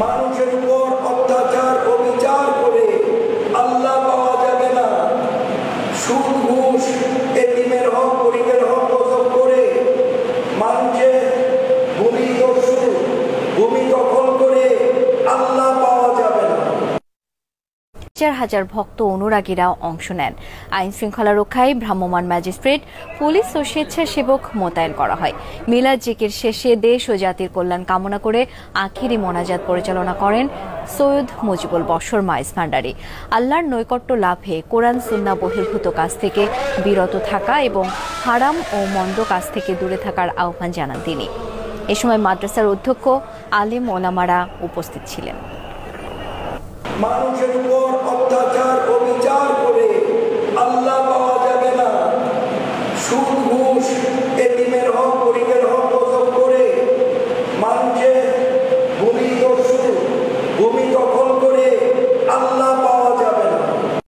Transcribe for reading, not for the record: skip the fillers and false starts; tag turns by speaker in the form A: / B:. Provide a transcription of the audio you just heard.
A: মানুষের উপর অত্যাচার অবিচার করে আল্লাহ পাওয়া যাবে না। সুদ ঘুষ এতিমের হক গরিবের হক গজব করে মানুষের ভূমি দস্যু ভূমি দখল করে আল্লাহ পাওয়া যাবে না।
B: হাজার হাজার ভক্ত অনুরাগীরাও অংশ নেন। আইন শৃঙ্খলা রক্ষায় ভ্রাম্যমাণ ম্যাজিস্ট্রেট, পুলিশ ও স্বেচ্ছাসেবক মোতায়েন করা হয়। মিলাদ জিকির শেষে দেশ ও জাতির কল্যাণ কামনা করে আখিরি মোনাজাত পরিচালনা করেন সৈয়দ মুজিবুল বশর মাইজ ভান্ডারী। আল্লাহর নৈকট্য লাভে কোরআন সুন্নাহ বহির্ভূত কাজ থেকে বিরত থাকা এবং হারাম ও মন্দ কাজ থেকে দূরে থাকার আহ্বান জানান তিনি। এ সময় মাদ্রাসার অধ্যক্ষ আলেম ওলামারা উপস্থিত ছিলেন।
A: মানুষের উপর অত্যাচার অবিচার করে আল্লাহ পাওয়া যাবে না। সুদ ঘুষ এতিমের হক গরিবের হক গজব করে মানুষের ভূমি দস্যু ভূমি দখল করে আল্লাহ